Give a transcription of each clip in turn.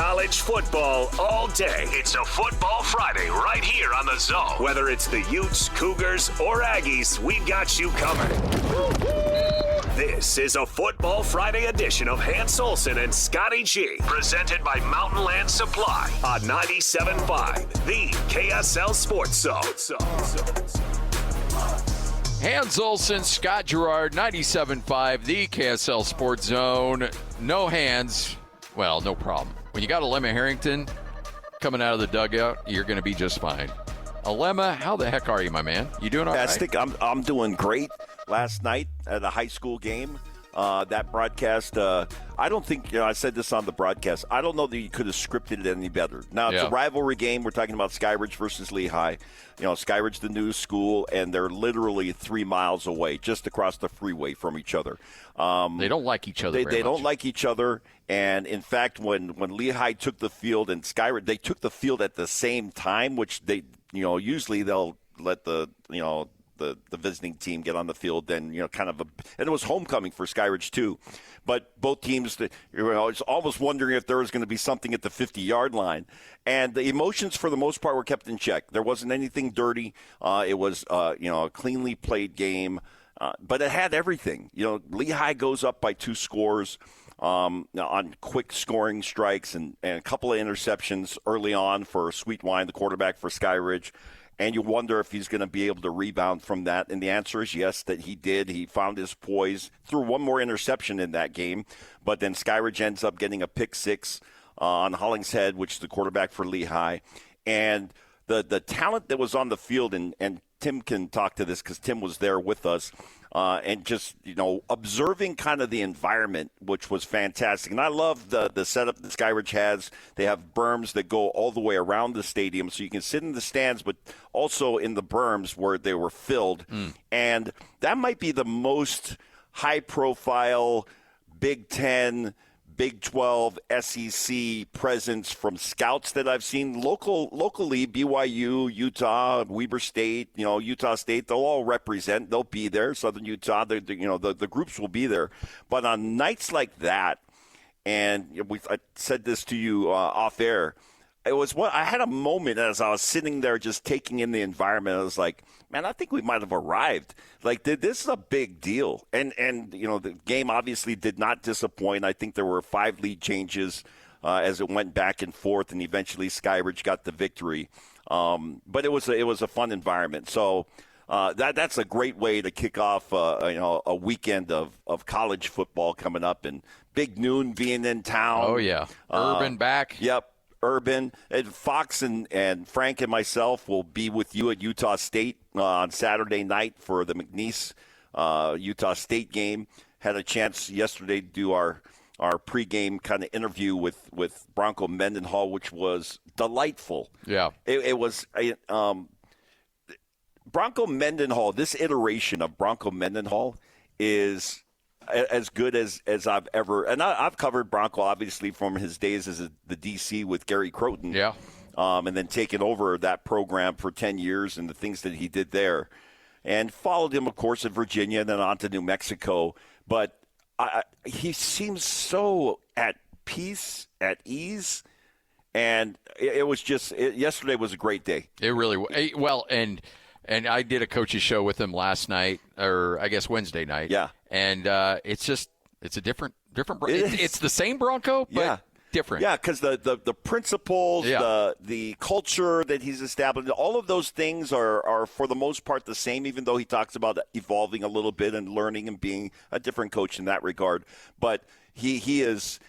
college football all day. It's a Football Friday right here on The Zone. Whether it's the Utes, Cougars, or Aggies, we've got you covered. This is a Football Friday edition of Hans Olsen and Scotty G, presented by Mountain Land Supply on 97.5, the KSL Sports Zone. Hans Olsen, Scott Garrard, 97.5, the KSL Sports Zone. No hands. Well, no problem. When you got Alema Harrington coming out of the dugout, you're going to be just fine. Alema, how the heck are you, my man? You doing all right? I'm doing great. Last night at a high school game, that broadcast, I don't think, I said this on the broadcast, I don't know that you could have scripted it any better. Now, it's a rivalry game. We're talking about Skyridge versus Lehigh. Skyridge, the new school, and they're literally 3 miles away, just across the freeway from each other. They don't like each other They don't like each other. And, in fact, when Lehigh took the field and Skyridge, they took the field at the same time, which they, usually they'll let the visiting team get on the field, then, and it was homecoming for Skyridge too. But both teams, it's almost wondering if there was going to be something at the 50-yard line. And the emotions, for the most part, were kept in check. There wasn't anything dirty. It was, a cleanly played game. But it had everything. Lehigh goes up by 2 scores on quick scoring strikes and a couple of interceptions early on for Sweetwine, the quarterback for Skyridge. And you wonder if he's going to be able to rebound from that. And the answer is yes, that he did. He found his poise, threw one more interception in that game. But then Skyridge ends up getting a pick 6 on Hollingshead, which is the quarterback for Lehigh. And the talent that was on the field, and Tim can talk to this because Tim was there with us, and just, observing kind of the environment, which was fantastic. And I love the setup that Skyridge has. They have berms that go all the way around the stadium, so you can sit in the stands, but also in the berms where they were filled. And that might be the most high-profile Big Ten, Big 12, SEC presence from scouts that I've seen locally. BYU, Utah, Weber State, Utah State, they'll all represent. They'll be there. Southern Utah, the groups will be there. But on nights like that, and I said this to you off air, I had a moment as I was sitting there just taking in the environment. I was like, man, I think we might have arrived. Like, this is a big deal. And the game obviously did not disappoint. I think there were 5 lead changes as it went back and forth, and eventually Skyridge got the victory. But it was a fun environment. So that's a great way to kick off a weekend of college football coming up, and Big Noon being in town. Oh, yeah. Urban back. Yep. Urban and Fox and Frank and myself will be with you at Utah State on Saturday night for the McNeese Utah State game. Had a chance yesterday to do our pregame kind of interview with Bronco Mendenhall, which was delightful. Yeah, it was Bronco Mendenhall. This iteration of Bronco Mendenhall is as good as I've ever, and I've covered Bronco obviously from his days as the DC with Gary Croton, and then taken over that program for 10 years and the things that he did there, and followed him, of course, in Virginia and then on to New Mexico. But he seems so at peace, at ease, and it was just yesterday was a great day. It really was. Well, and I did a coach's show with him last night, or I guess Wednesday night. Yeah. And it's a different. It's the same Bronco, but different. Yeah, because the principles, the culture that he's established, all of those things are for the most part the same, even though he talks about evolving a little bit and learning and being a different coach in that regard. But he has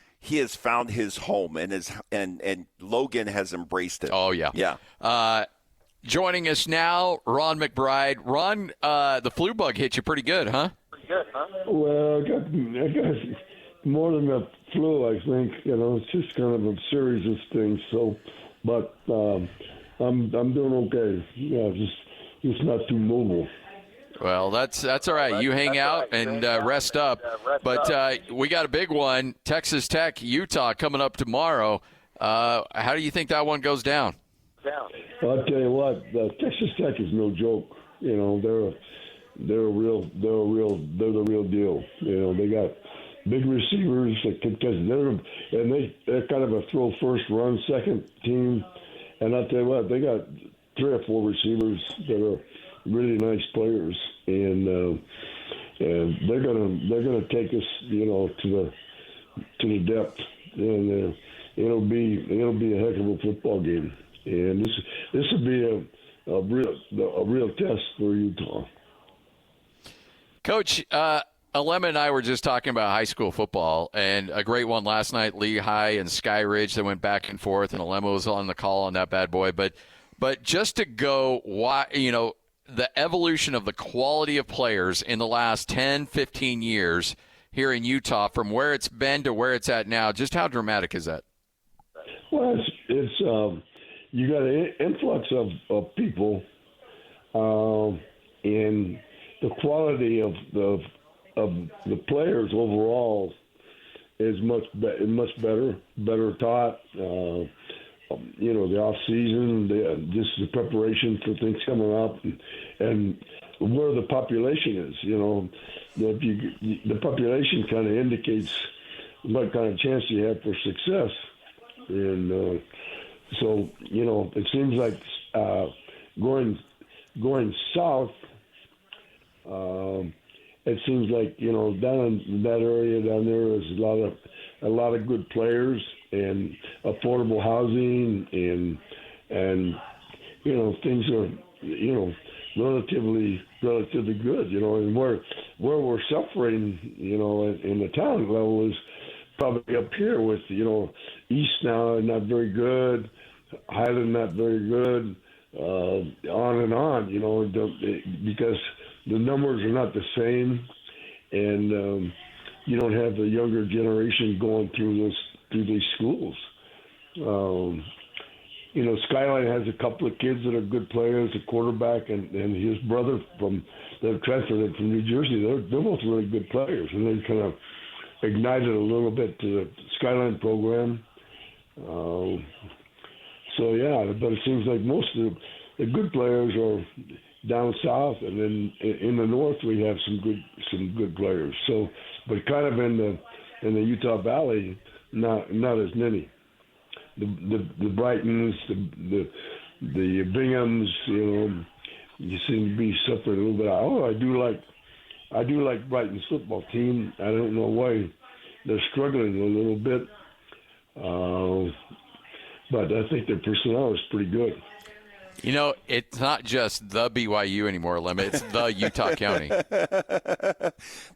found his home, and Logan has embraced it. Oh, yeah. Yeah. Joining us now, Ron McBride. Ron, the flu bug hit you pretty good, huh? Well, I got more than a flu, I think. It's just kind of a series of things. So, but I'm doing okay. Yeah, just not too mobile. Well, that's all right. You hang out and rest up. But we got a big one: Texas Tech, Utah, coming up tomorrow. How do you think that one goes down? I'll tell you what, Texas Tech is no joke. They're the real deal. They got big receivers because they're kind of a throw first, run second team. And I'll tell you what, they got 3 or 4 receivers that are really nice players, and they're gonna take us, to the depth, and it'll be a heck of a football game, and this will be a real test for Utah. Coach, Alema and I were just talking about high school football, and a great one last night, Lehigh and Sky Ridge, that went back and forth, and Alema was on the call on that bad boy. But just to go, the evolution of the quality of players in the last 10, 15 years here in Utah, from where it's been to where it's at now, just how dramatic is that? Well, it's you got an influx of people, and the quality of the players overall is much better taught. The off season, just the preparation for things coming up, and where the population is. The population kind of indicates what kind of chance you have for success, and so it seems like going south. It seems like down in that area down there is a lot of good players and affordable housing and things are relatively good, and where we're suffering in the talent level is probably up here with East now not very good, Highland not very good, on and on, because the numbers are not the same, and you don't have the younger generation going through these schools. Skyline has a couple of kids that are good players, a quarterback, and his brother that transferred from New Jersey. They're both really good players, and they kind of ignited a little bit to the Skyline program. But it seems like most of the good players are down south, and then in the north we have some good players. So, but kind of in the Utah Valley, not as many. The Brightons, the Binghams, you seem to be suffering a little bit. I do like Brighton's football team. I don't know why they're struggling a little bit, but I think their personnel is pretty good. It's not just the BYU anymore, Alema. It's the Utah County.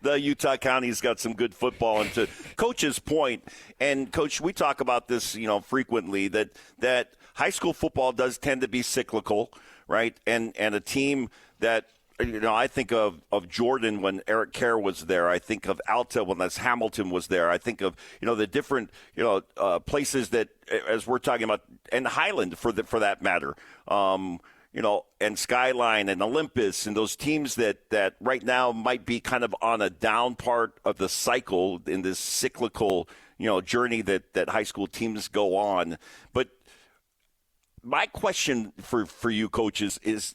The Utah County's got some good football. And to Coach's point, and Coach, we talk about this, frequently, that high school football does tend to be cyclical, right? And a team that, I think of Jordan when Eric Kerr was there. I think of Alta when Hamilton was there. I think of, the different, places that, as we're talking about, and Highland for that matter, and Skyline and Olympus and those teams that right now might be kind of on a down part of the cycle in this cyclical, journey that high school teams go on. But my question for you coaches is,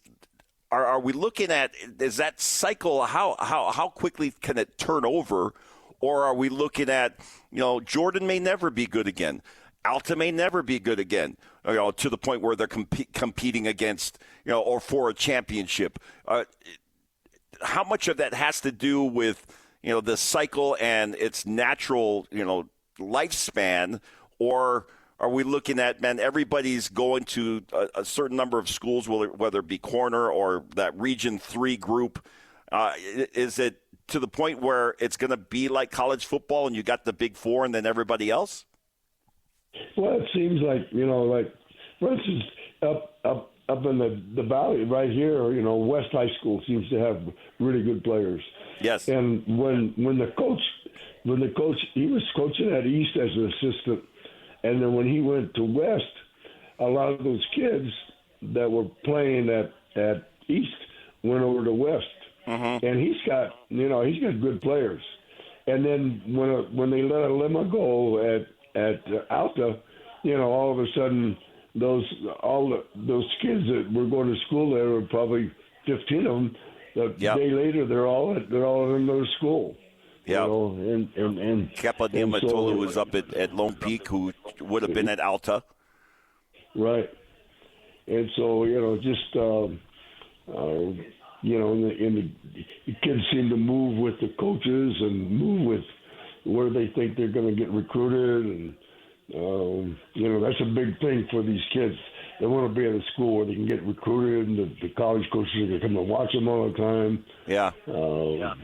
are we looking at, is that cycle, how quickly can it turn over? Or are we looking at, Jordan may never be good again. Alta may never be good again, to the point where they're competing against, or for a championship. How much of that has to do with, the cycle and its natural, lifespan? Or are we looking at, everybody's going to a certain number of schools, whether it be corner or that Region 3 group? Is it to the point where it's going to be like college football and you got the Big Four and then everybody else? Well, it seems like, for instance, up in the valley right here, West High School seems to have really good players. Yes. And when the coach, he was coaching at East as an assistant, and then when he went to West, a lot of those kids that were playing at East went over to West. Mm-hmm. And he's got good players. And then when they let Alema go at Alta, all of a sudden those kids that were going to school there were probably 15 of them. The day later, they're all in another school. Yeah. You know, and Kepa Niumatolu was up at Lone Peak, who would have been at Alta. Right. And so, just, the kids seem to move with the coaches and move with where they think they're going to get recruited. And, that's a big thing for these kids. They want to be at a school where they can get recruited, and the college coaches are going to come and watch them all the time. Yeah. So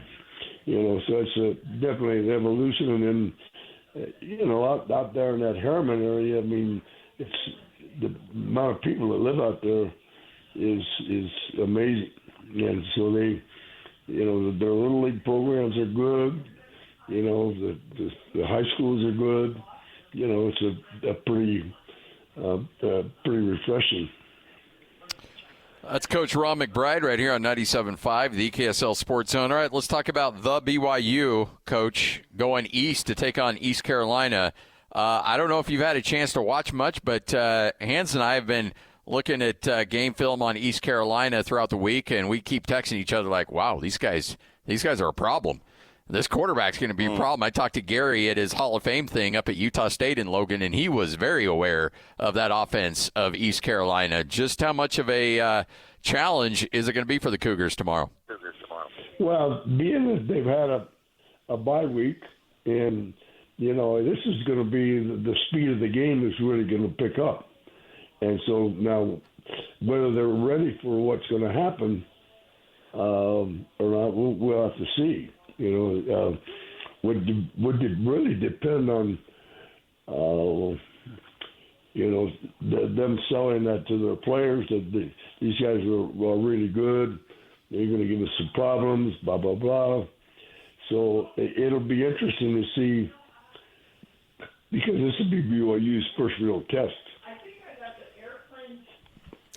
it's definitely an evolution. And then, out there in that Harriman area, I mean, it's the amount of people that live out there is amazing. And so they, their little league programs are good. The high schools are good. It's a pretty refreshing. That's Coach Ron McBride right here on 97.5, the KSL Sports Zone. All right, let's talk about the BYU, Coach, going east to take on East Carolina. I don't know if you've had a chance to watch much, but Hans and I have been looking at game film on East Carolina throughout the week, and we keep texting each other like, wow, these guys are a problem. This quarterback's going to be a problem. I talked to Gary at his Hall of Fame thing up at Utah State in Logan, and he was very aware of that offense of East Carolina. Just how much of a challenge is it going to be for the Cougars tomorrow? Well, being that they've had a bye week, and, this is going to be the speed of the game is really going to pick up. And so now, whether they're ready for what's going to happen or not, we'll have to see. Would it really depend on, them selling that to their players, that these guys are really good, they're going to give us some problems, blah, blah, blah. So it'll be interesting to see, because this will be BYU's first real test.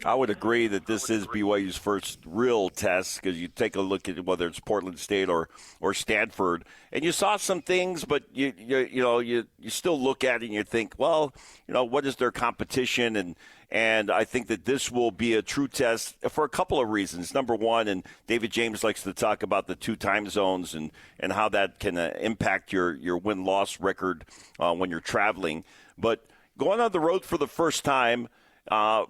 I would agree that this is BYU's first real test, because you take a look at whether it's Portland State or Stanford, and you saw some things, but you still look at it and you think, well, what is their competition? And I think that this will be a true test for a couple of reasons. Number one, and David James likes to talk about the 2 time zones and how that can impact your win-loss record when you're traveling. But going on the road for the first time,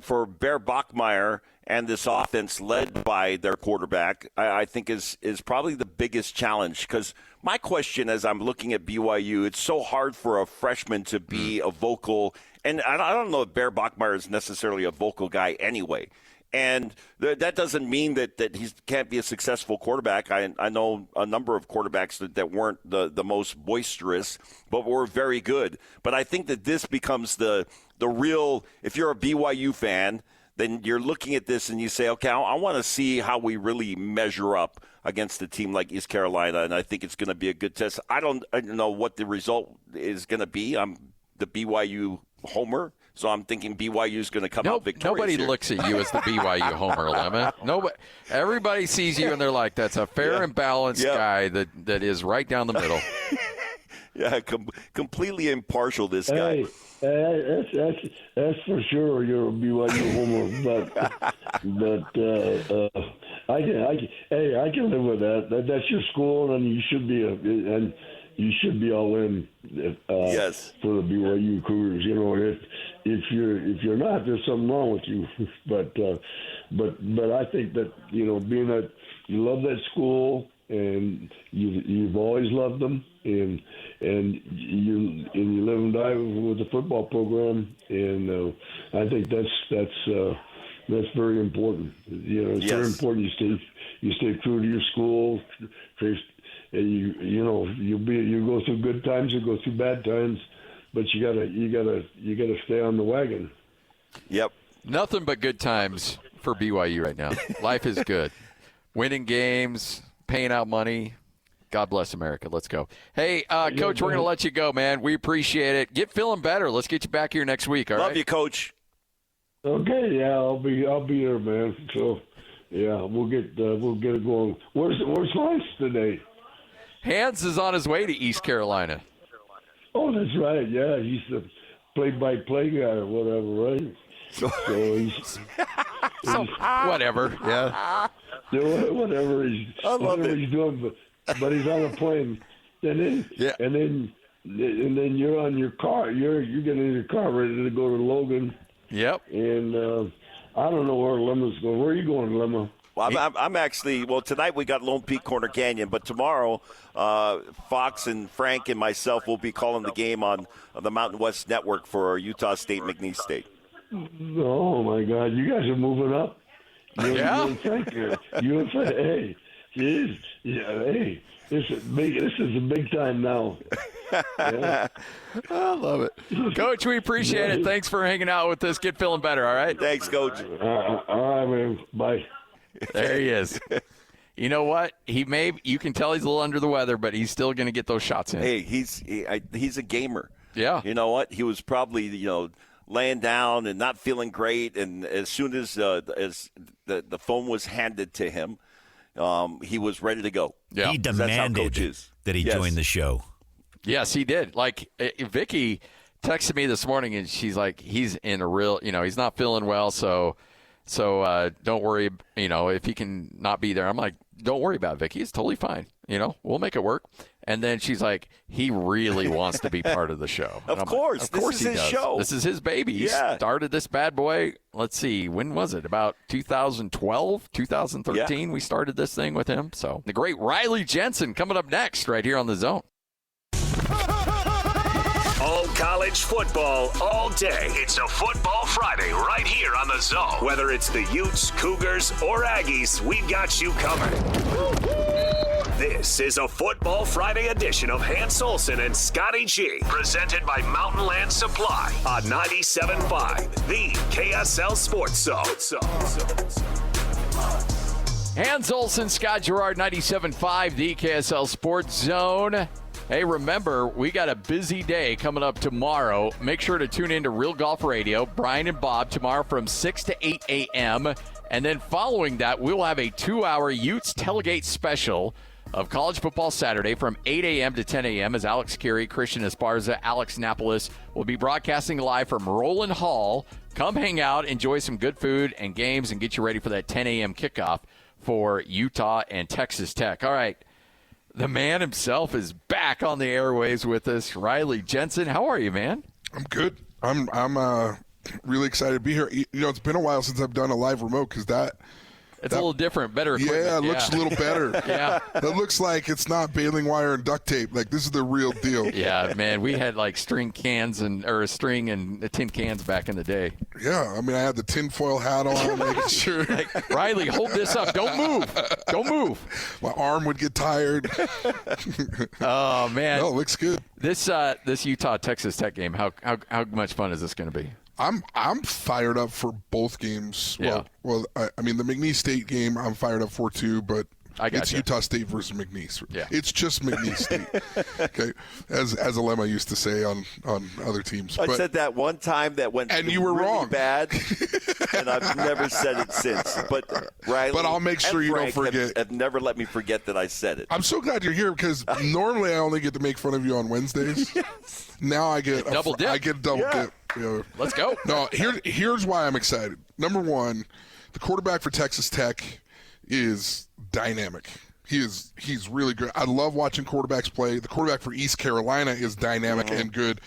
for Bear Bachmeier and this offense led by their quarterback, I think is probably the biggest challenge. Because my question as I'm looking at BYU, it's so hard for a freshman to be a vocal, and I don't know if Bear Bachmeier is necessarily a vocal guy anyway. And that doesn't mean that he can't be a successful quarterback. I know a number of quarterbacks that weren't the most boisterous, but were very good. But I think that this becomes the real, if you're a BYU fan, then you're looking at this and you say, okay, I want to see how we really measure up against a team like East Carolina, and I think it's going to be a good test. I don't know what the result is going to be. I'm the BYU homer, so I'm thinking BYU is going to come out victorious. Nobody here. looks at you as the BYU homer, Alema. Nobody. Everybody sees you and they're like, that's a fair and balanced guy that is right down the middle. Yeah, completely impartial, this guy. Hey, that's for sure. You're a BYU homer, but I can live with that. That's your school, and you should be all in. Yes. For the BYU Cougars. If you're not, there's something wrong with you. But I think that being that you love that school and you've always loved them, and you live and die with the football program, and I think that's very important. It's very important you stay true to your school. And you go through good times, you go through bad times, but you gotta stay on the wagon. Yep. Nothing but good times for BYU right now. Life is good. Winning games, paying out money. God bless America. Let's go. Hey, Coach, we're going to let you go, man. We appreciate it. Get feeling better. Let's get you back here next week. All right? Love you, Coach. Okay, yeah, I'll be there, man. So, yeah, we'll get it going. Where's Lance today? Hans is on his way to East Carolina. Oh, that's right. Yeah, he's the play-by-play guy or whatever, right? So he's whatever. Yeah. Whatever he's doing, but he's on a plane. and then you're on your car. You're getting in your car ready to go to Logan. Yep. And I don't know where Lema's going. Where are you going, Lema? Well, I'm actually, tonight we got Lone Peak Corner Canyon, but tomorrow Fox and Frank and myself will be calling the game on the Mountain West Network for Utah State, McNeese State. Oh, my God. You guys are moving up. Yeah. You and Frank, hey, geez, hey, this is a big time now. Yeah. I love it. Coach, we appreciate it. Thanks for hanging out with us. Get feeling better, all right? Thanks, Coach. All right, man. Bye. There he is. You know what? You can tell he's a little under the weather, but he's still going to get those shots in. Hey, he's a gamer. Yeah. You know what? He was probably, laying down and not feeling great, and as soon as the phone was handed to him, he was ready to go. Yeah. He demanded that he join the show. Yes, he did. Like, Vicky texted me this morning, and she's like, he's in a real, he's not feeling well, so don't worry, if he can not be there. I'm like, don't worry about it, Vicky. It's totally fine. We'll make it work. And then she's like, he really wants to be part of the show. Of course. Like, of course this is his show. This is his baby. He started this bad boy, let's see, when was it? About 2012, 2013, we started this thing with him. So the great Riley Jensen coming up next right here on The Zone. All college football all day. It's a Football Friday right here on The Zone. Whether it's the Utes, Cougars, or Aggies, we've got you covered. This is a Football Friday edition of Hans Olsen and Scotty G, presented by Mountain Land Supply on 97.5, the KSL Sports Zone. Hans Olsen, Scott Garrard, 97.5, the KSL Sports Zone. Hey, remember, we got a busy day coming up tomorrow. Make sure to tune in to Real Golf Radio, Brian and Bob, tomorrow from 6 to 8 a.m. And then following that, we'll have a 2-hour Utes Tailgate special of College Football Saturday from 8 a.m. to 10 a.m. as Alex Carey, Christian Esparza, Alex Napolis will be broadcasting live from Roland Hall. Come hang out, enjoy some good food and games, and get you ready for that 10 a.m. kickoff for Utah and Texas Tech. All right, the man himself is back on the airwaves with us. Riley Jensen, how are you, man? I'm good. I'm really excited to be here. It's been a while since I've done a live remote because it's a little different, better equipment. Yeah, it looks a little better. Yeah. It looks like it's not baling wire and duct tape. Like, this is the real deal. Yeah, man, we had like string and tin cans back in the day. Yeah, I had the tinfoil hat on, making sure. Like, Riley, hold this up. Don't move. Don't move. My arm would get tired. Oh, man. No, it looks good. This Utah-Texas Tech game, how much fun is this going to be? I'm fired up for both games. Yeah. Well, the McNeese State game I'm fired up for too, but it's Utah State versus McNeese. Yeah. It's just McNeese State. Okay, as Alema used to say on other teams. I said that one time that went and you were really wrong. Bad, and I've never said it since. But Riley, but I'll make sure you don't forget. Have never let me forget that I said it. I'm so glad you're here because normally I only get to make fun of you on Wednesdays. Yes. Now I get double dip. I get double dip. Let's go. No, here's why I'm excited. Number one, the quarterback for Texas Tech is dynamic. He's really good. I love watching quarterbacks play. The quarterback for East Carolina is dynamic and good.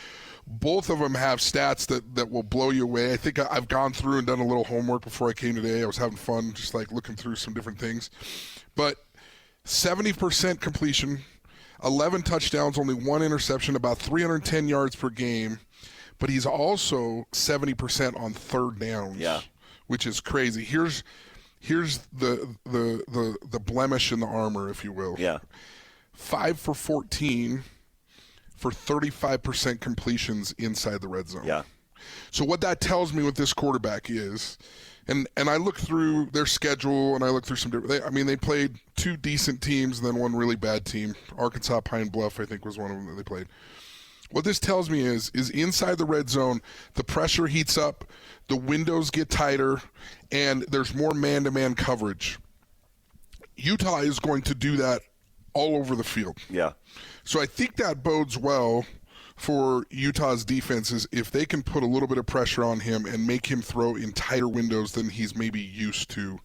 Both of them have stats that will blow you away. I think I've gone through and done a little homework before I came today. I was having fun just like looking through some different things. But 70% completion, 11 touchdowns, only 1 interception, about 310 yards per game. But he's also 70% on third downs, which is crazy. Here's the blemish in the armor, if you will. Yeah. 5 for 14 for 35% completions inside the red zone. Yeah. So what that tells me with this quarterback is, and I look through their schedule and I look through some different. They played 2 decent teams and then 1 really bad team. Arkansas Pine Bluff, I think, was one of them that they played. What this tells me is inside the red zone, the pressure heats up, the windows get tighter, and there's more man-to-man coverage. Utah is going to do that all over the field. Yeah. So I think that bodes well for Utah's defenses if they can put a little bit of pressure on him and make him throw in tighter windows than he's maybe used to.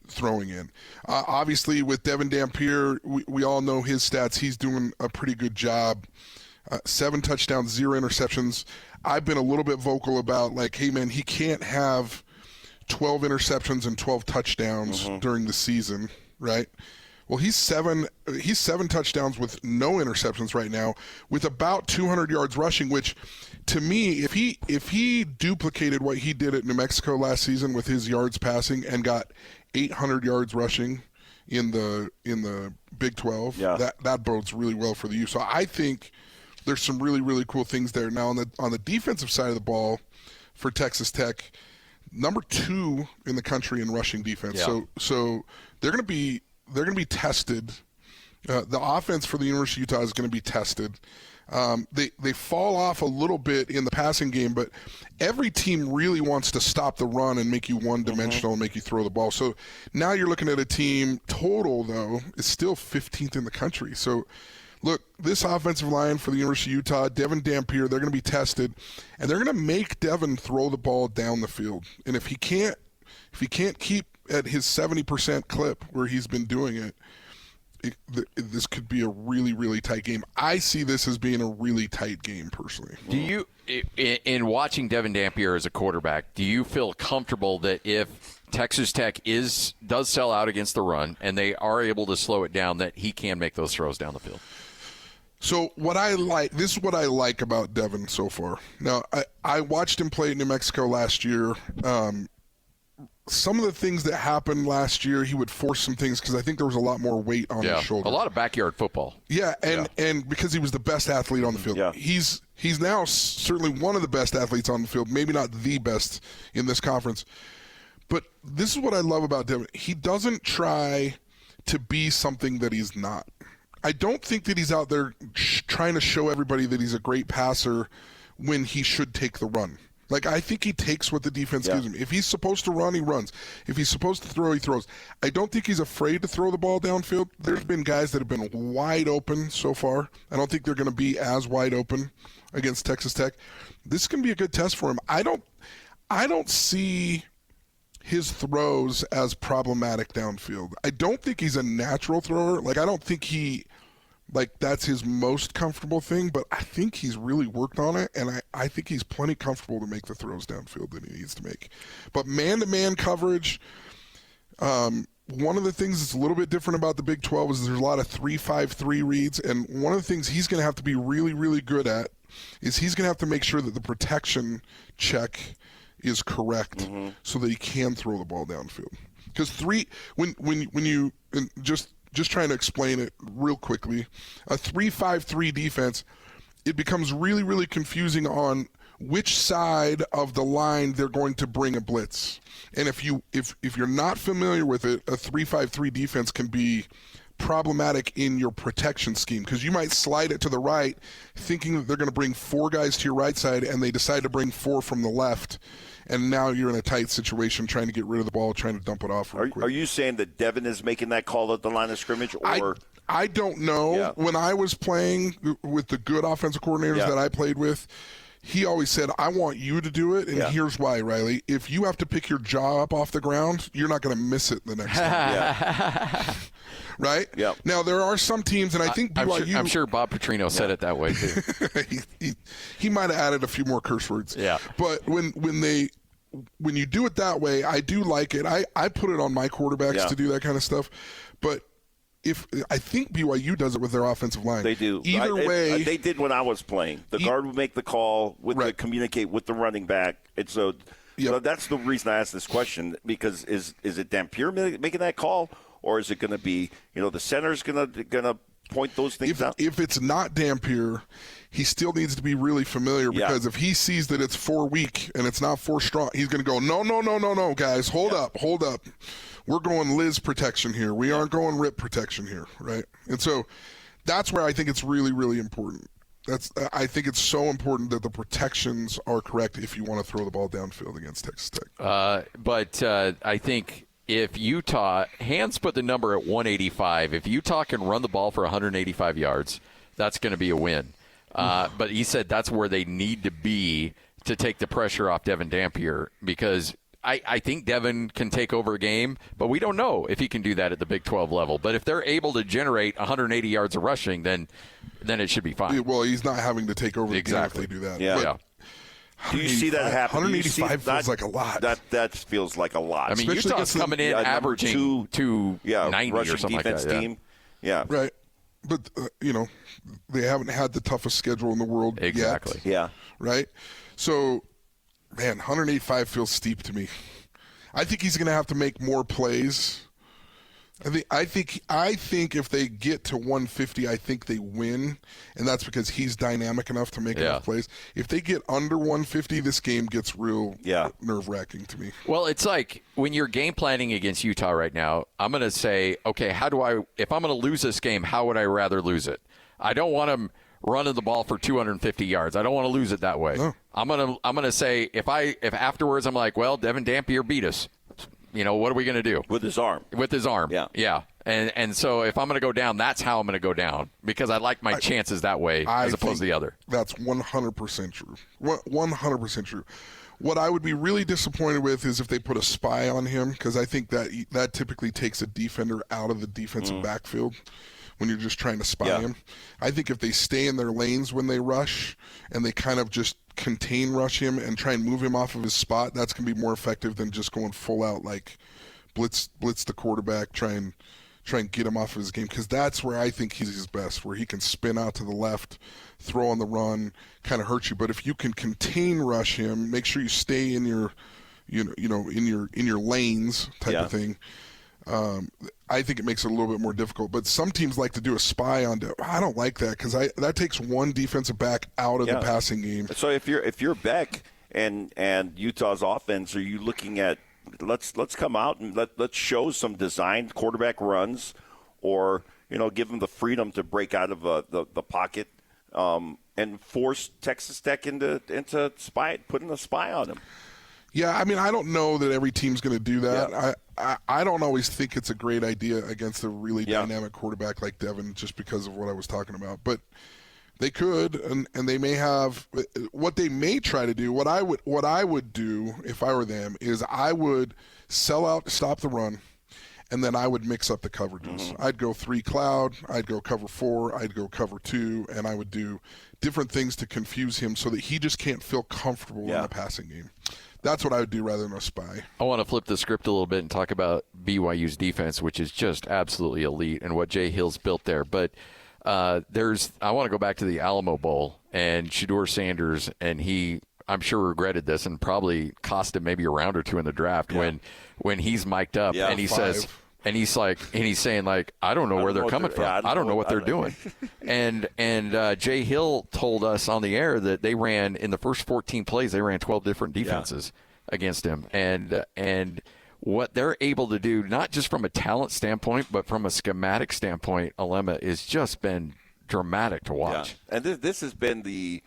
throwing in. Obviously, with Devon Dampier, we all know his stats. He's doing a pretty good job. 7 touchdowns, 0 interceptions. I've been a little bit vocal about, like, hey, man, he can't have 12 interceptions and 12 touchdowns during the season, right? Well, he's seven touchdowns with no interceptions right now, with about 200 yards rushing, which to me, if he duplicated what he did at New Mexico last season with his yards passing and got 800 yards rushing in the Big 12, that bodes really well for the U. So I think there's some really, really cool things there. Now on the defensive side of the ball for Texas Tech, number 2 in the country in rushing defense. Yeah. So they're going to be tested. The offense for the University of Utah is going to be tested. They fall off a little bit in the passing game, but every team really wants to stop the run and make you one-dimensional and make you throw the ball. So now you're looking at a team total, though, is still 15th in the country. So look, this offensive line for the University of Utah, Devon Dampier, they're going to be tested, and they're going to make Devon throw the ball down the field. And if he can't keep at his 70% clip where he's been doing it, this could be a really, really tight game. I see this as being a really tight game, personally. Do you, in watching Devon Dampier as a quarterback, do you feel comfortable that if Texas Tech does sell out against the run and they are able to slow it down, that he can make those throws down the field? So this is what I like about Devon so far. Now, I watched him play at New Mexico last year. Some of the things that happened last year, he would force some things because I think there was a lot more weight on his shoulders. A lot of backyard football. Yeah, and because he was the best athlete on the field. Yeah. He's now certainly one of the best athletes on the field, maybe not the best in this conference. But this is what I love about Devon. He doesn't try to be something that he's not. I don't think that he's out there trying to show everybody that he's a great passer when he should take the run. Like, I think he takes what the defense gives him. If he's supposed to run, he runs. If he's supposed to throw, he throws. I don't think he's afraid to throw the ball downfield. There's been guys that have been wide open so far. I don't think they're going to be as wide open against Texas Tech. This is going to be a good test for him. I don't see his throws as problematic downfield. I don't think he's a natural thrower. Like, I don't think that's his most comfortable thing, but I think he's really worked on it, and I think he's plenty comfortable to make the throws downfield that he needs to make. But man-to-man coverage, one of the things that's a little bit different about the Big 12 is there's a lot of 3-5-3 reads, and one of the things he's going to have to be really, really good at is he's going to have to make sure that the protection check is correct so that he can throw the ball downfield. Because just trying to explain it real quickly, a 3-5-3 defense, it becomes really, really confusing on which side of the line they're going to bring a blitz. And if you're not familiar with it, a 3-5-3 defense can be problematic in your protection scheme because you might slide it to the right thinking that they're going to bring 4 guys to your right side and they decide to bring 4 from the left. And now you're in a tight situation trying to get rid of the ball, trying to dump it off real quick. Are you saying that Devon is making that call at the line of scrimmage? Or I don't know. Yeah. When I was playing with the good offensive coordinators that I played with, he always said, I want you to do it, and here's why, Riley. If you have to pick your jaw up off the ground, you're not going to miss it the next time. Right? Yeah. Now, there are some teams, and I think BYU – I'm sure Bob Petrino said it that way, too. he might have added a few more curse words. Yeah. But when you do it that way, I do like it. I put it on my quarterbacks to do that kind of stuff. But I think BYU does it with their offensive line. They do. Either way. They did when I was playing. The guard would make the call, communicate with the running back. And so that's the reason I asked this question, because is it Dampier making that call, or is it going to be, the center's going to point those things out? If it's not Dampier, he still needs to be really familiar, because if he sees that it's 4 weak and it's not 4 strong, he's going to go, no, guys, hold up. We're going Liz protection here. We aren't going rip protection here, right? And so that's where I think it's really, really important. I think it's so important that the protections are correct if you want to throw the ball downfield against Texas Tech. But I think if Utah – Hans put the number at 185. If Utah can run the ball for 185 yards, that's going to be a win. But he said that's where they need to be to take the pressure off Devon Dampier, because I think Devon can take over a game, but we don't know if he can do that at the Big 12 level. But if they're able to generate 180 yards of rushing, then it should be fine. Well, he's not having to take over the game if they do that. Yeah. Do you see that happen? 185 feels like a lot. That feels like a lot. I mean, Especially Utah's coming in averaging 290 or something like that. Team. Yeah. Right. But, they haven't had the toughest schedule in the world yet. Yeah. Right? So, man, 185 feels steep to me. I think he's going to have to make more plays. I think if they get to 150, I think they win, and that's because he's dynamic enough to make enough plays. If they get under 150, this game gets real nerve-wracking to me. Well, it's like when you're game planning against Utah right now, I'm going to say, okay, if I'm going to lose this game, how would I rather lose it? I don't want him running the ball for 250 yards. I don't want to lose it that way. No. I'm gonna say if afterwards I'm like, well, Devon Dampier beat us. What are we going to do? With his arm. Yeah. And so if I'm going to go down, that's how I'm going to go down because I like my chances that way as opposed to the other. That's 100% true. 100% true. What I would be really disappointed with is if they put a spy on him because I think that typically takes a defender out of the defensive backfield when you're just trying to spy him. I think if they stay in their lanes when they rush and they kind of just contain rush him and try and move him off of his spot, that's going to be more effective than just going full out like blitz the quarterback, try and get him off of his game because that's where I think he's his best, where he can spin out to the left, throw on the run, kind of hurt you. But if you can contain rush him, make sure you stay in your in your lanes type of thing. I think it makes it a little bit more difficult. But some teams like to do a spy on. I don't like that because that takes one defensive back out of the passing game. So if you're Beck and Utah's offense, are you looking at let's come out and let's show some designed quarterback runs, or give them the freedom to break out of the pocket and force Texas Tech into putting a spy on them. Yeah, I mean, I don't know that every team's going to do that. Yeah. I don't always think it's a great idea against a really dynamic quarterback like Devon just because of what I was talking about. But they could, and they may have – what they may try to do, what I would do if I were them is I would sell out, stop the run, and then I would mix up the coverages. Mm-hmm. I'd go 3 cloud, I'd go cover 4, I'd go cover 2, and I would do different things to confuse him so that he just can't feel comfortable in the passing game. That's what I would do rather than a spy. I want to flip the script a little bit and talk about BYU's defense, which is just absolutely elite, and what Jay Hill's built there. But I want to go back to the Alamo Bowl and Shedeur Sanders, and he, I'm sure, regretted this and probably cost him maybe a round or 2 in the draft when he's mic'd up and he 5. says. And he's saying I don't know where they're coming from. I don't know what they're doing. And Jay Hill told us on the air that they ran in the first 14 plays, they ran 12 different defenses against him. And what they're able to do, not just from a talent standpoint, but from a schematic standpoint, Alema, is just been dramatic to watch. Yeah. And this has been the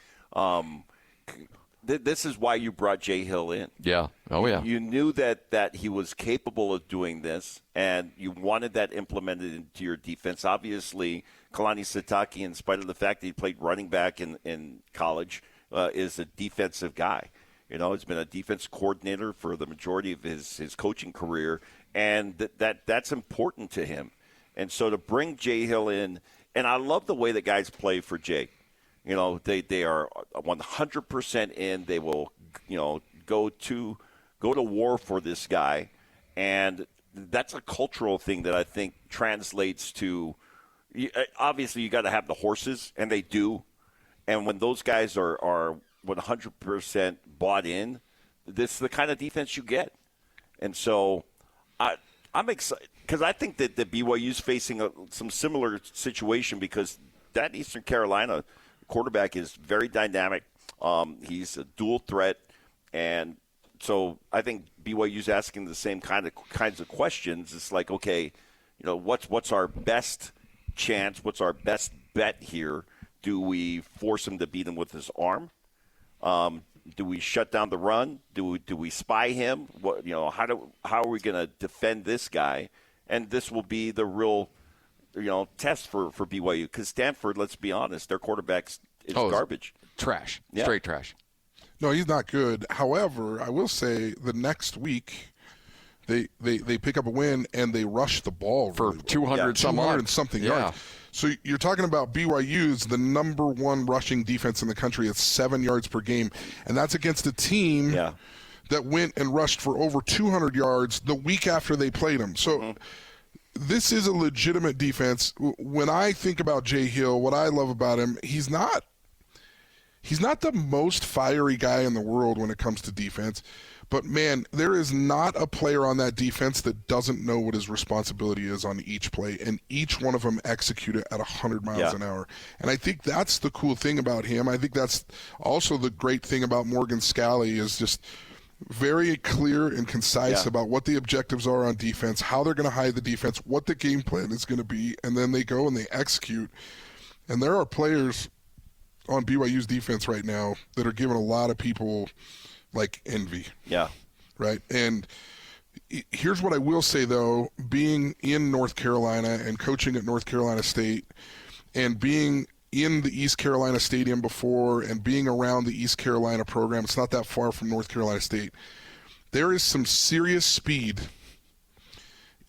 this is why you brought Jay Hill in. Yeah. Oh, yeah. You knew that he was capable of doing this, and you wanted that implemented into your defense. Obviously, Kalani Sitake, in spite of the fact that he played running back in college, is a defensive guy. He's been a defense coordinator for the majority of his coaching career, and that's important to him. And so to bring Jay Hill in, and I love the way that guys play for Jay. They are 100% in. They will, go to war for this guy, and that's a cultural thing that I think translates to. Obviously, you got to have the horses, and they do. And when those guys are 100% bought in, this is the kind of defense you get. And so, I'm excited because I think that the BYU is facing some similar situation because that Eastern Carolina quarterback is very dynamic. He's a dual threat, and so I think BYU's asking the same kinds of questions. It's like, okay, what's our best chance? What's our best bet here? Do we force him to beat him with his arm? Do we shut down the run? Do we spy him? How are we going to defend this guy? And this will be the real test for BYU because Stanford, let's be honest, their quarterback is garbage. Trash. Yeah. Straight trash. No, he's not good. However, I will say the next week they pick up a win and they rush the ball for really 200 something yards. So you're talking about BYU's the number one rushing defense in the country at 7 yards per game, and that's against a team that went and rushed for over 200 yards the week after they played them. So this is a legitimate defense. When I think about Jay Hill, what I love about him, he's not the most fiery guy in the world when it comes to defense. But, man, there is not a player on that defense that doesn't know what his responsibility is on each play, and each one of them execute it at 100 miles an hour. And I think that's the cool thing about him. I think that's also the great thing about Morgan Scalley is just very clear and concise about what the objectives are on defense, how they're going to hide the defense, what the game plan is going to be, and then they go and they execute. And there are players on BYU's defense right now that are giving a lot of people like envy. Yeah. Right. And here's what I will say, though, being in North Carolina and coaching at North Carolina State and being in the East Carolina Stadium before and being around the East Carolina program, it's not that far from North Carolina State. There is some serious speed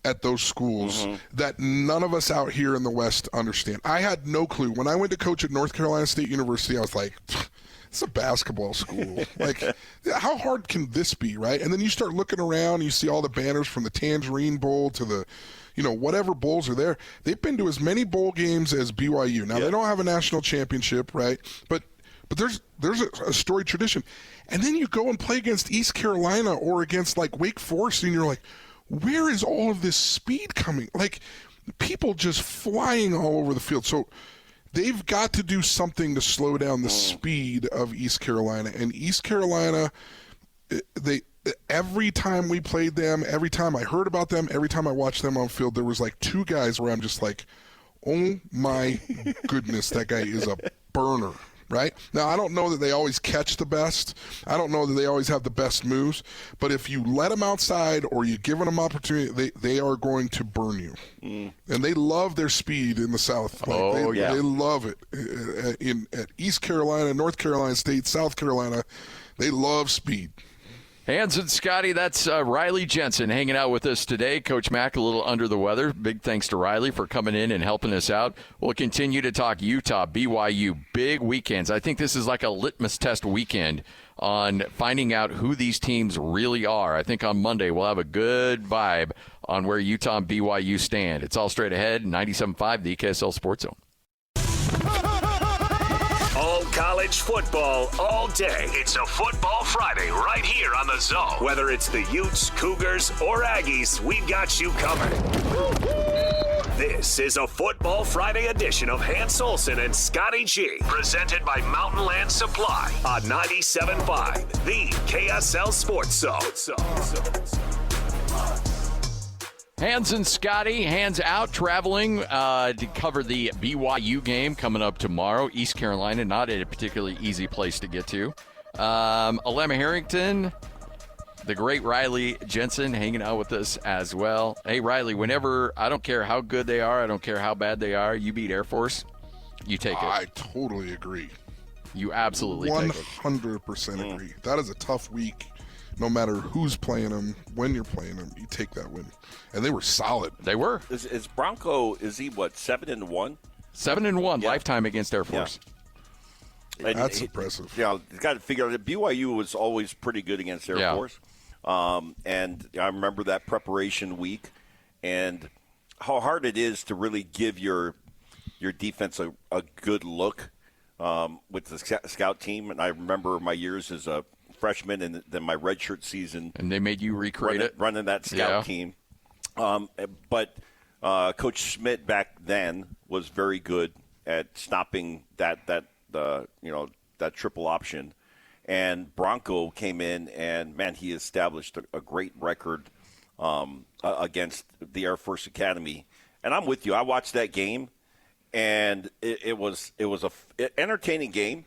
at those schools that none of us out here in the West understand. I had no clue. When I went to coach at North Carolina State University, I was like, it's a basketball school. Like, how hard can this be, right? And then you start looking around, and you see all the banners from the Tangerine Bowl to the, whatever bowls are there. They've been to as many bowl games as BYU. Now, they don't have a national championship, right? But there's a storied tradition. And then you go and play against East Carolina or against, like, Wake Forest, and you're like, where is all of this speed coming? Like, people just flying all over the field. So they've got to do something to slow down the speed of East Carolina. And East Carolina, every time we played them, every time I heard about them, every time I watched them on field, there was like two guys where I'm just like, oh my goodness, that guy is a burner. Right? Now, I don't know that they always catch the best. I don't know that they always have the best moves. But if you let them outside or you give them opportunity, they are going to burn you. And they love their speed in the South. Like, they love it. At East Carolina, North Carolina State, South Carolina, they love speed. Hans and Scotty, that's Riley Jensen hanging out with us today. Coach Mack a little under the weather. Big thanks to Riley for coming in and helping us out. We'll continue to talk Utah, BYU, big weekends. I think this is like a litmus test weekend on finding out who these teams really are. I think on Monday we'll have a good vibe on where Utah and BYU stand. It's all straight ahead, 97.5, the KSL Sports Zone. College football all day. It's a Football Friday right here on the Zone. Whether it's the Utes, Cougars, or Aggies, we've got you covered. This is a Football Friday edition of Hans Olsen and Scotty G, presented by Mountain Land Supply on 97.5, the KSL Sports Zone. Hans and Scotty, Hans out traveling to cover the BYU game coming up tomorrow. East Carolina, not a particularly easy place to get to. Alema Harrington, the great Riley Jensen hanging out with us as well. Hey, Riley, whenever, I don't care how good they are, I don't care how bad they are, you beat Air Force, you take it. I totally agree. You absolutely take it. 100% agree. That is a tough week. No matter who's playing them, when you're playing them, you take that win. And they were solid. They were. Is Bronco, is he, 7-1? 7-1 lifetime against Air Force. Yeah. That's impressive. Yeah, you got to figure out that BYU was always pretty good against Air Force. And I remember that preparation week and how hard it is to really give your defense a good look with the scout team. And I remember my years as a freshman and then my redshirt season. And they made you recreate running that scout team. But Coach Schmidt back then was very good at stopping that triple option. And Bronco came in and, man, he established a great record against the Air Force Academy. And I'm with you. I watched that game, and it was an entertaining game.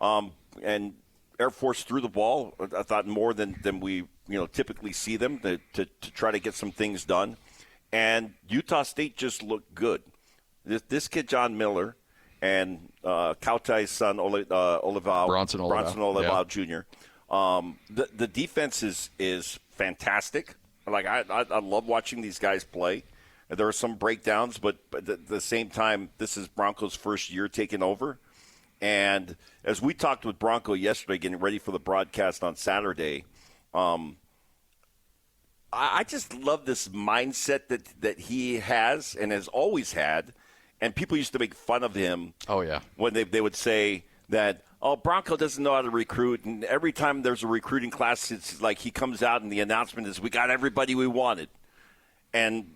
And Air Force threw the ball, I thought, more than we typically see them to try to get some things done. And Utah State just looked good. This kid, John Miller, and Kautai's son, Bronson Olivao Jr. The defense is fantastic. Like I love watching these guys play. There are some breakdowns, but at the same time, this is Bronco's first year taking over. And as we talked with Bronco yesterday, getting ready for the broadcast on Saturday, I just love this mindset that he has and has always had. And people used to make fun of him. Oh, yeah. When they would say that, Bronco doesn't know how to recruit. And every time there's a recruiting class, it's like he comes out and the announcement is, we got everybody we wanted. And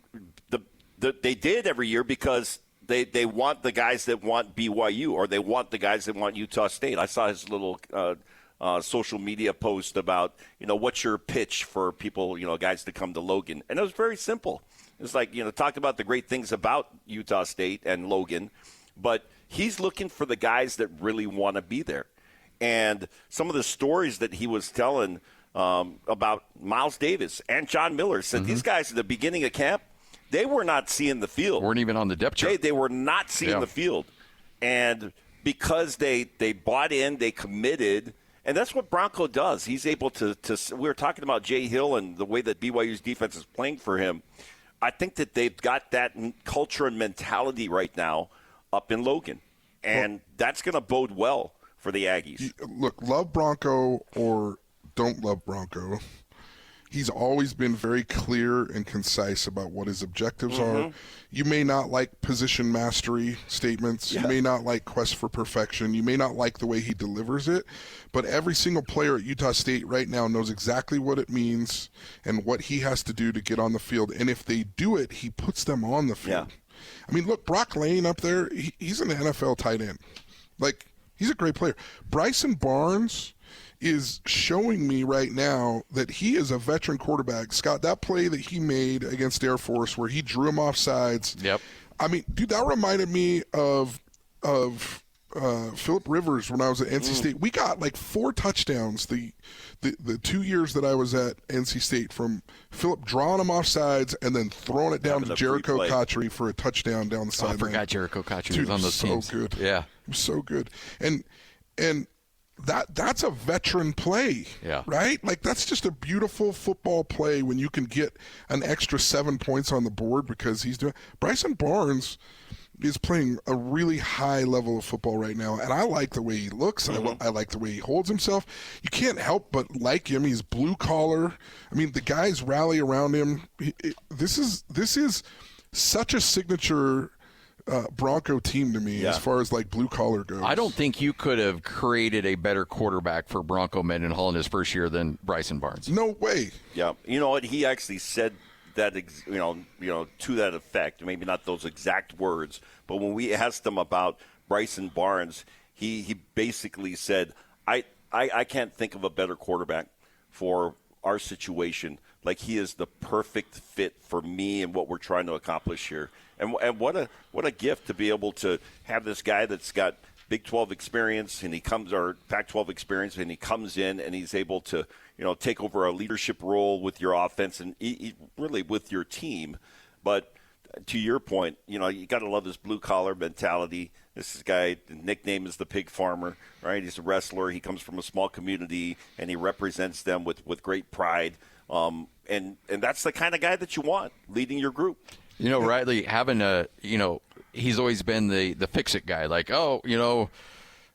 they did every year because they want the guys that want BYU, or they want the guys that want Utah State. I saw his little social media post about, what's your pitch for people, guys to come to Logan. And it was very simple. It's like, talked about the great things about Utah State and Logan, but he's looking for the guys that really want to be there. And some of the stories that he was telling about Miles Davis and John Miller said these guys at the beginning of camp, they were not seeing the field. Weren't even on the depth chart. They were not seeing the field. And because they bought in, they committed, and that's what Bronco does. He's able to we were talking about Jay Hill and the way that BYU's defense is playing for him. I think that they've got that culture and mentality right now up in Logan, and that's going to bode well for the Aggies. Look, love Bronco or don't love Bronco, he's always been very clear and concise about what his objectives are. You may not like position mastery statements. You may not like quest for perfection. You may not like the way he delivers it. But every single player at Utah State right now knows exactly what it means and what he has to do to get on the field. And if they do it, he puts them on the field. I mean, look, Brock Lane up there, he's an NFL tight end. Like, he's a great player. Bryson Barnes is showing me right now that he is a veteran quarterback. Scott, that play that he made against Air Force where he drew him off sides. Yep. I mean, dude, that reminded me of Phillip Rivers when I was at NC State. We got like 4 touchdowns the 2 years that I was at NC State from Phillip drawing him off sides and then throwing it down to Jericho Cotchery for a touchdown down the sideline. I forgot Jericho Cotchery was on those teams. So good. Yeah. It was so good. And that's a veteran play, right? Like, that's just a beautiful football play when you can get an extra 7 points on the board because he's doing – Bryson Barnes is playing a really high level of football right now, and I like the way he looks. I like the way he holds himself. You can't help but like him. He's blue-collar. I mean, the guys rally around him. This is such a signature – Bronco team to me as far as like blue collar goes. I don't think you could have created a better quarterback for Bronco Mendenhall in his first year than Bryson Barnes. No way. Yeah, you know what? He actually said that, to that effect. Maybe not those exact words, but when we asked him about Bryson Barnes, he basically said, "I can't think of a better quarterback for our situation. Like, he is the perfect fit for me and what we're trying to accomplish here." And what a gift to be able to have this guy that's got Big 12 experience and or Pac-12 experience, and he comes in and he's able to, take over a leadership role with your offense and really with your team. But to your point, you got to love this blue-collar mentality. This guy, the nickname is the Pig Farmer, right? He's a wrestler. He comes from a small community, and he represents them with great pride. And that's the kind of guy that you want leading your group. Riley, having he's always been the fix-it guy. Like,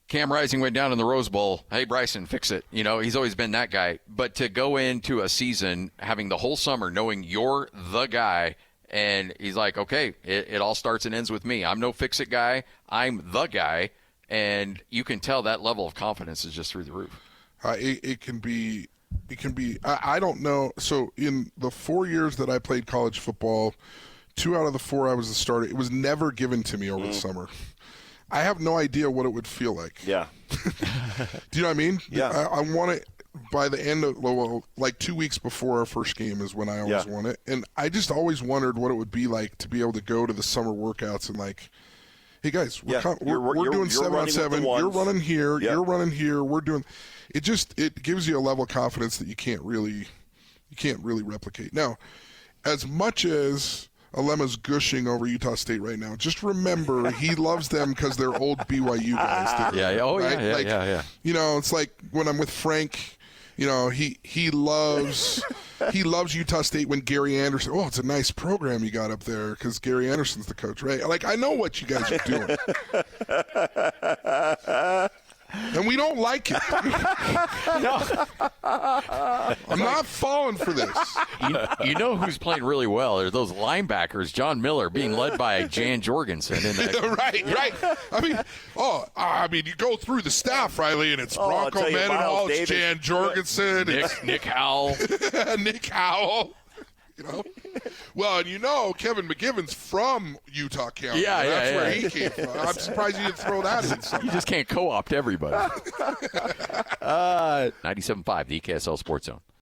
Cam Rising went down in the Rose Bowl. Hey, Bryson, fix it. He's always been that guy. But to go into a season having the whole summer knowing you're the guy, and he's like, okay, it all starts and ends with me. I'm no fix-it guy. I'm the guy. And you can tell that level of confidence is just through the roof. It can be, I don't know. So in the 4 years that I played college football, 2 out of the 4 I was the starter. It was never given to me over the summer. I have no idea what it would feel like. Yeah. Do you know what I mean? Yeah. I won it by the end of, like 2 weeks before our first game is when I always won it. And I just always wondered what it would be like to be able to go to the summer workouts and like, hey guys, we're doing 7-on-7. You're running here. Yeah. You're running here. We're doing – it gives you a level of confidence that you can't really replicate. Now, as much as Alema's gushing over Utah State right now. Just remember, he loves them because they're old BYU guys. Yeah. Oh, right? yeah. You know, it's like when I'm with Frank. You know, he loves Utah State when Gary Anderson. Oh, it's a nice program you got up there because Gary Anderson's the coach, right? Like, I know what you guys are doing. And we don't like it. No. I'm not falling for this. You know who's playing really well are those linebackers, John Miller, being led by Jan Jorgensen. Right. I mean, you go through the staff, Riley, and it's Bronco, Mendenhall, it's Jan Jorgensen, Nick Howell. Nick Howell. You know? Well, and you know Kevin McGivern's from Utah County. That's where he came from. I'm surprised you didn't throw that in somehow. You just can't co-opt everybody. 97.5, the KSL Sports Zone.